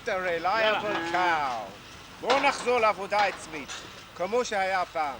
a reliable cow. בואו נחזור לעבודה עצמית, כמו שהיה פעם.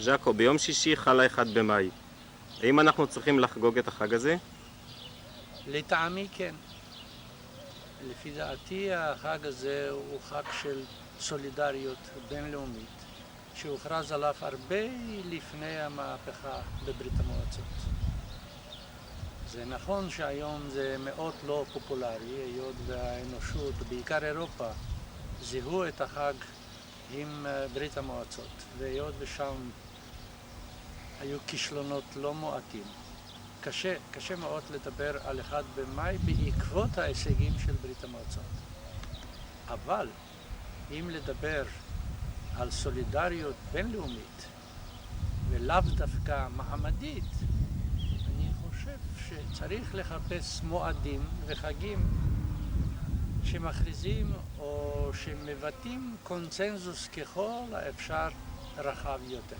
ז'אקו, ביום שישי חל ה-1 במאי. האם אנחנו צריכים לחגוג את החג הזה? לטעמי כן. לפי דעתי החג הזה הוא חג של סולידריות בינלאומית, שהוכרז עליו הרבה לפני המהפכה בברית המועצות. זה נכון שהיום זה מאוד לא פופולרי, היות והאנושות, בעיקר אירופה, זיהו את החג עם ברית המועצות, והיות ושם היו כישלונות לא מועטים. קשה מאוד לדבר על 1 במאי בעקבות ההישגים של ברית המועצות. אבל אם לדבר על סולידריות בינלאומית ולאו דווקא מעמדית, אני חושב שצריך לחפש מועדים וחגים שמכריזים או שמבטאים קונצנזוס ככל האפשר רחב יותר.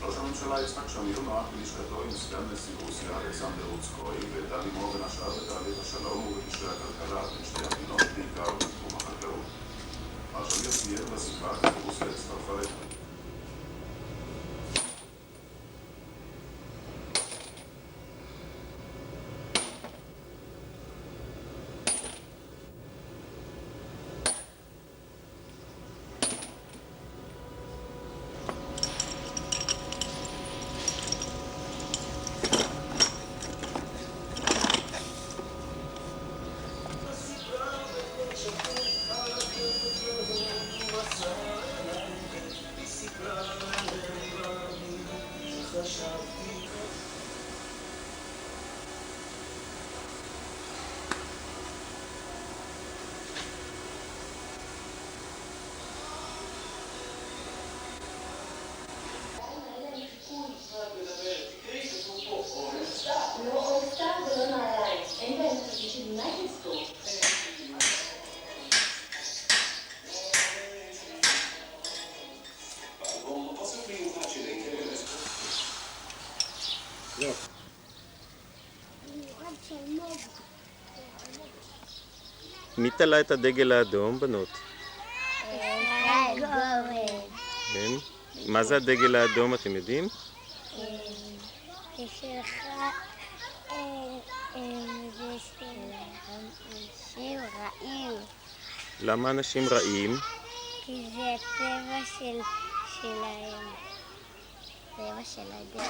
ראש הממשלה יצחק שמיר נועד בלשכתו עם סגן נשיא רוסיה אלכסנדר רוצקוי ודן עמו בין השאר בתהליך השלום ובקשרי הכלכלה בין שתי המדינות, בעיקר בתחום החקלאות. מר שמיר ציין בשיחה כי רוסיה הצטרפה לברית. מי תלה את הדגל האדום, בנות? כן. מה זה הדגל האדום, אתם יודעים? זה שלך, זה של אנשים רעים. למה אנשים רעים? כי זה טבע שלהם. טבע של הדגל.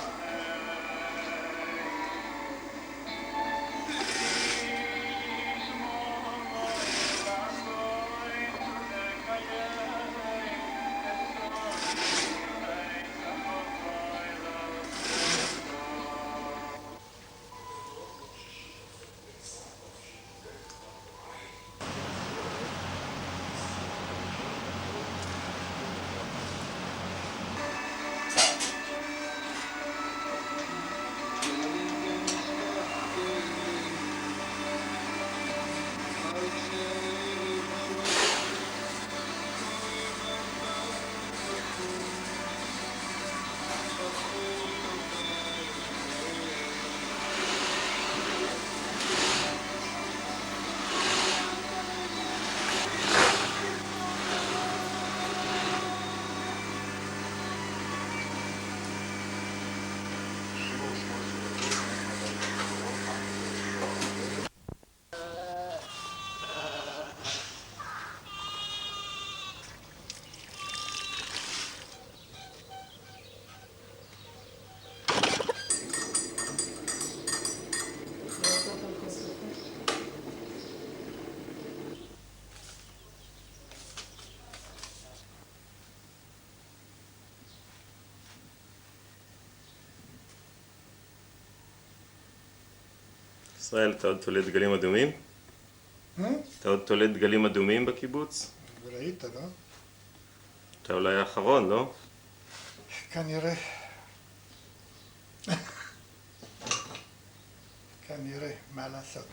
ישראל, אתה עוד תולד דגלים אדומים? אתה עוד תולד דגלים אדומים בקיבוץ? ראית, לא? אתה אולי האחרון, לא? כנראה. כנראה, מה לעשות?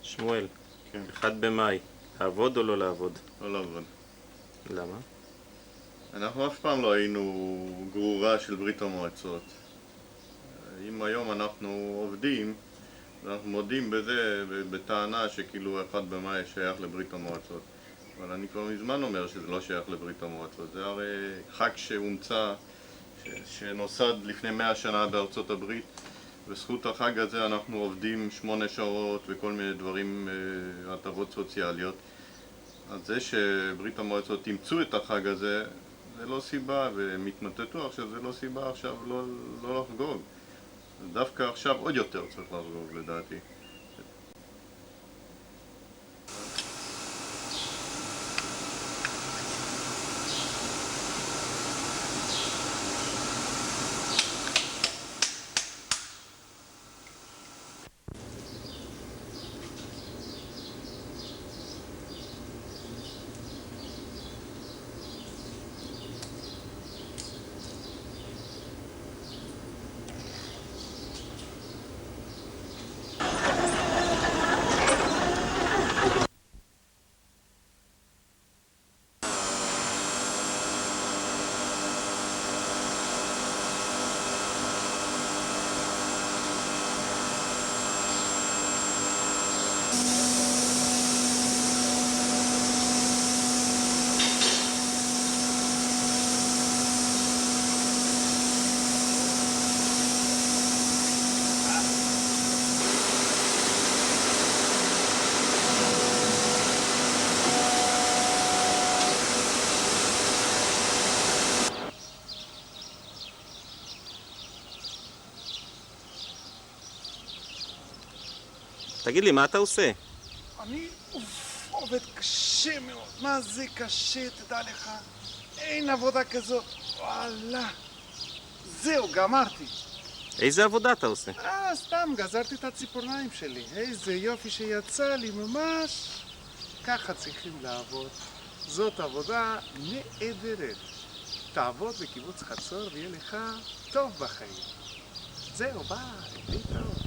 שמואל, כן. 1 במאי, לעבוד או לא לעבוד? לא לעבוד. למה? אנחנו אף פעם לא היינו גרורה של ברית המועצות. אם היום אנחנו עובדים, אנחנו מודים בזה, בטענה שכאילו 1 במאי שייך לברית המועצות. אבל אני כבר מזמן אומר שזה לא שייך לברית המועצות. זה הרי חג שהומצא, שנוסד לפני 100 שנה בארצות הברית. בזכות החג הזה אנחנו עובדים 8 שעות וכל מיני דברים, הטבות סוציאליות. אז זה שברית המועצות אימצו את החג הזה, זה לא סיבה, והם התמוטטו עכשיו, זה לא סיבה עכשיו לא לחגוג. דווקא עכשיו עוד יותר צריך לחגוג לדעתי. תגיד לי, מה אתה עושה? אני עובד קשה מאוד. מה זה קשה, תדע לך? אין עבודה כזאת. וואלה. זהו, גמרתי. איזה עבודה אתה עושה? סתם גזרתי את הציפורניים שלי. איזה יופי שיצא לי, ממש. ככה צריכים לעבוד. זאת עבודה נהדרת. תעבוד בקיבוץ חצור ויהיה לך טוב בחיים. זהו, ביי. להתראות.